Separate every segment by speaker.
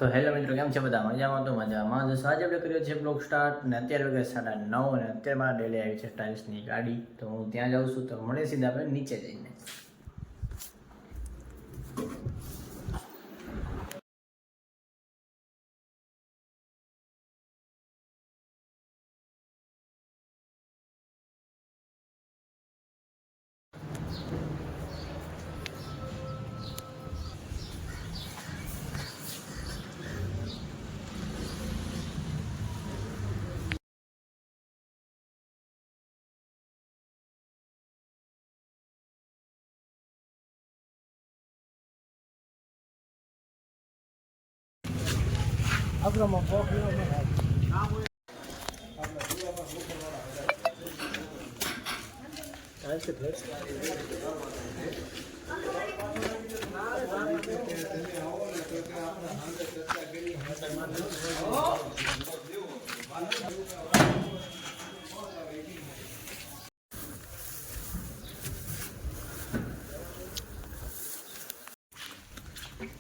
Speaker 1: તો હેલો મિત્રો, કેમ છે બધા? મજામાં? તો મજામાં જ. આજે આપણે કર્યો છે બ્લોગ સ્ટાર્ટ ને અત્યારે વાગે 9:30 અને અત્યારે મારા ડેલી આવી છે ટાઇલ્સની ગાડી. તો હું ત્યાં જાઉં છું, તો મળે સીધા આપણે નીચે જઈને.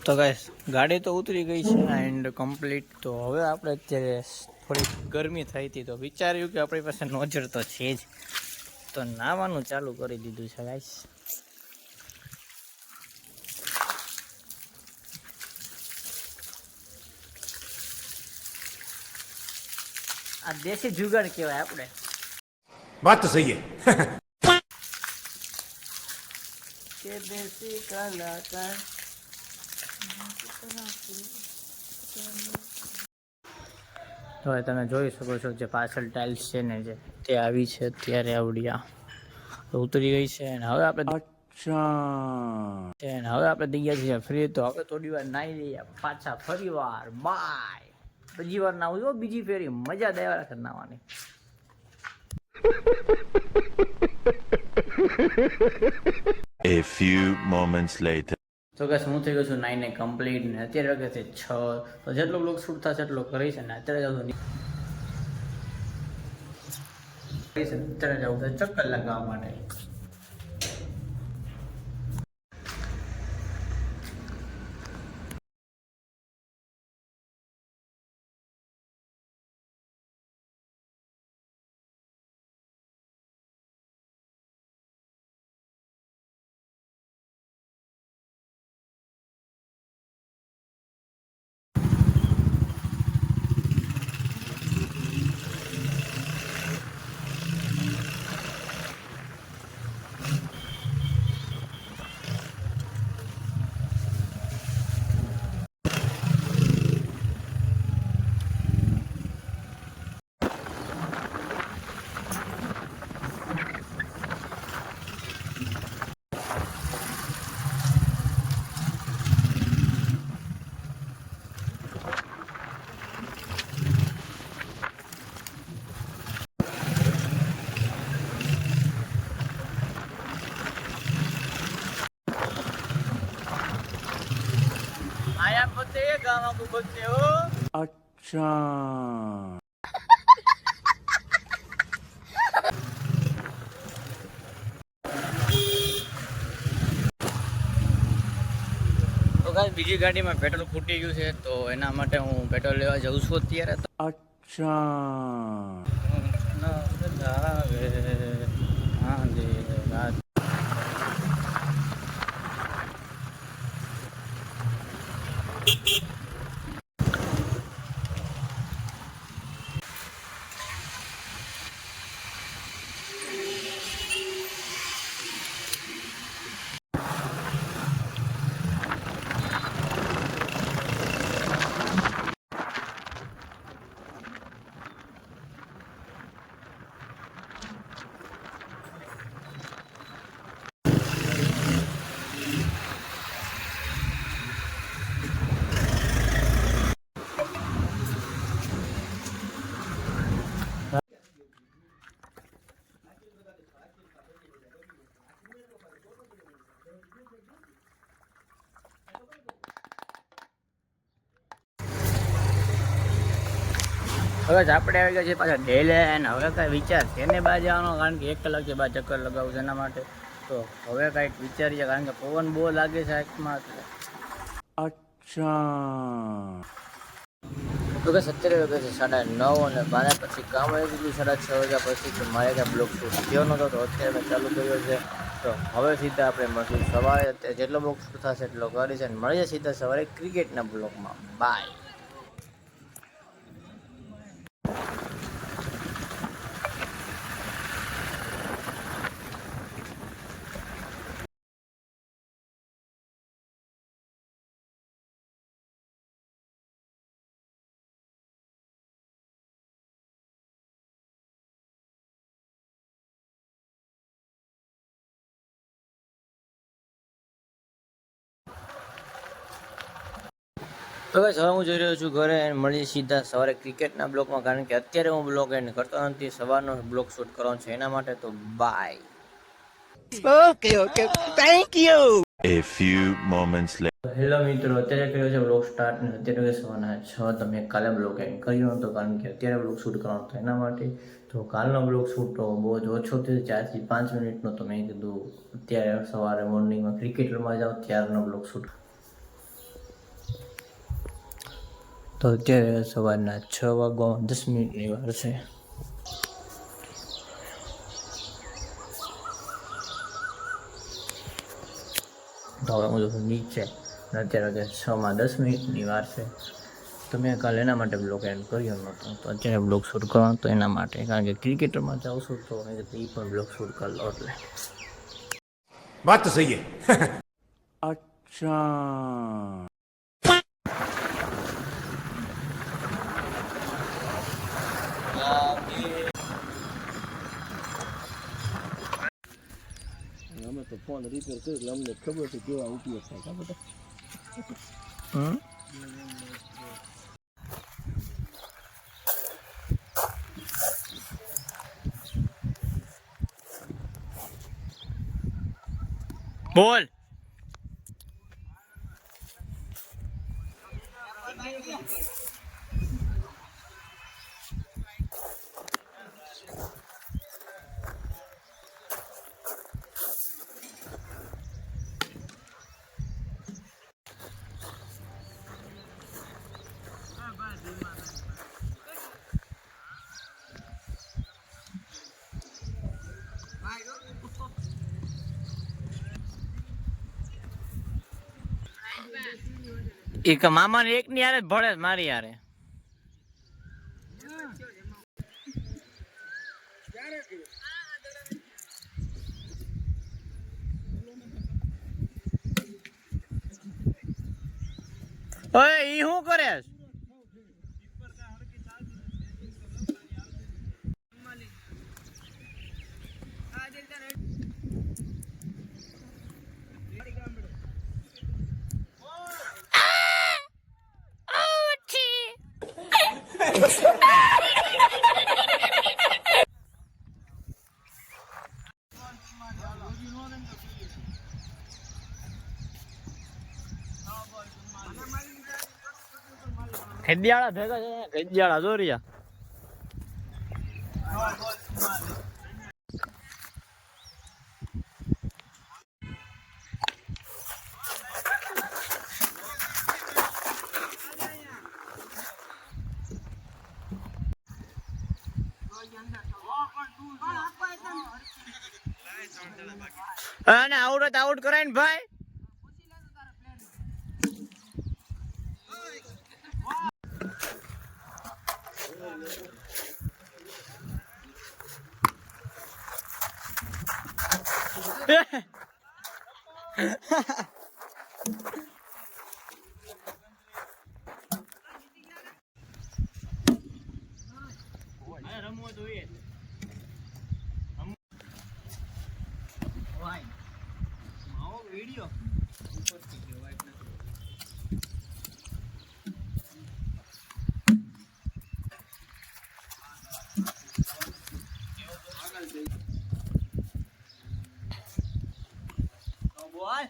Speaker 1: તો ગાઈસ, ગાડી તો ઉતરી ગઈ છે એન્ડ કમ્પ્લીટ. તો હવે આપણે અત્યારે થોડી ગરમી થઈ હતી, તો વિચાર્યું કે આપણી પાસે નોઝર તો છે જ, તો નાવાનું ચાલુ કરી દીધું છે ગાઈસ. આ દેશી જુગાડ કહેવાય આપણે.
Speaker 2: बात तो सही है.
Speaker 1: કે દેશી કલાકાર. તો હવે તમે જોઈ શકો છો જે પાછળ ટાઇલ્સ છે ને, જે તે આવી છે અત્યારે આવડિયા તો ઉતરી ગઈ છે. અને હવે આપણે દઈ ગયા છીએ ફ્રી. તો હવે થોડી વાર નાહી લઈએ પાછા ફરી વાર. બાય. બીજી વાર નાવું જો, બીજી ફેરી મજા દેવા રાખે નાવાની.
Speaker 3: A few moments later.
Speaker 1: તો ગાઈસ, હું થઈ ગયો છું 9 કમ્પ્લીટ ને અત્યારે વાગે છે 6. તો જેટલો બ્લોગ શૂટ થશે એટલો કરીશ. ને અત્યારે જાઉં ચક્કર લગાવવા માટે. આયા પોતે ગામમાં બોલતે હો.
Speaker 2: अच्छा.
Speaker 1: તો ગાઈસ, બીજી ગાડીમાં પેટ્રોલ ખૂટી ગયું છે, તો એના માટે હું પેટ્રોલ લેવા જાઉં છું અત્યારે. તો
Speaker 2: अच्छा.
Speaker 1: હવે આપણે આવી ગયા છે પાછા ઢેલે. અને હવે કાંઈ વિચાર છે ને બહાર જવાનો, કારણ કે 1 કલાક છે બહાર ચક્કર લગાવું છે એના માટે. તો હવે કાંઈક વિચારીએ, કારણ કે પવન બહુ લાગે છે આંખમાં.
Speaker 2: अच्छा.
Speaker 1: તો કે 70 વાગ્યા છે 9:30 અને મારે પછી કામ આવી ગયું 6:30 વાગ્યા પછી કે મારે કાંઈ બ્લોગ શૂટ થયો નહોતો તો અત્યારે મેં ચાલુ કર્યો છે. તો હવે સીધા આપણે મળશું સવારે, જેટલો બ્લોગ શૂટ થશે એટલો કરીશ અને મળીએ સીધા સવારે ક્રિકેટના બ્લોગમાં. બાય. તો બસ હવે હું જઈ રહ્યો છું ઘરે અને મળીએ સીધા સવારે ક્રિકેટના બ્લોગમાં, કારણ કે અત્યારે હું બ્લોગ એન્ડ કરતો નથી, સવારનો બ્લોગ શૂટ કરવાનો છે એના માટે. તો bye.
Speaker 3: A few moments later.
Speaker 1: Hello મિત્રો, અત્યારે કર્યો છે બ્લોગ સ્ટાર્ટ ને અત્યારે સવારના 6. તો મેં કાલે બ્લોગ એન્ડ કર્યો હતો કારણ કે અત્યારે બ્લોગ શૂટ કરવાનો હતો એના માટે. તો કાલનો બ્લોગ શૂટ તો બહુ જ ઓછો થયો, 4 થી 5 મિનિટનો. તો મેં કીધું અત્યારે સવારે મોર્નિંગમાં ક્રિકેટ રમવા જાઉં ત્યારનો બ્લોગ શૂટ. તો અત્યારે સવારના 6:10 વાર છે. તો હવે હું જઉં નીચે અને અત્યારે 6:10 વાર છે. તો મેં કાલે એના માટે બ્લોગ એન્ડ કર્યો નહોતો, તો અત્યારે બ્લોગ શૂટ કરવાનો હતો એના માટે, કારણ કે ક્રિકેટરમાં જાઉં છું તો મેં કીધું એ પણ બ્લોગ શૂટ કરી લો એટલે.
Speaker 2: बात तो सही है.
Speaker 3: अच्छा.
Speaker 4: અમે તો ફોન રિપેર કર્યો એટલે અમને ખબર છે કેવા ઉપયોગ થાય. ખબર
Speaker 1: બોલ. એક મામા ને એક ની યારે ભળે મારી યારે. ઓય ઈ શું કરે? ખેડિયાળા ભેગા છે, ખેડિયાળા જોરિયા. અને આઉટ આઉટ કરાય ને ભાઈ. રમવો જોઈએ. વિડીયો બોલ.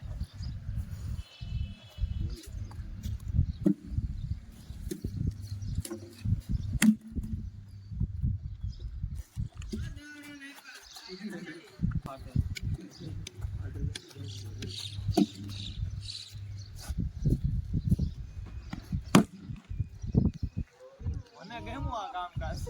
Speaker 1: હું આ કામકાજ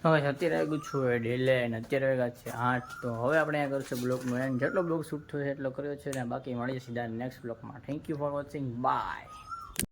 Speaker 1: હવે અત્યારે આવ્યું છું એ ડેલે અને અત્યારે વાગ્યા છે 8 તો હવે આપણે અહીંયા કરશું બ્લોગનું એન્ડ જેટલો બ્લોગ શૂટ થયો છે એટલો કર્યો છે ને બાકી મળીએ સીધા નેક્સ્ટ બ્લોગમાં thank you for watching bye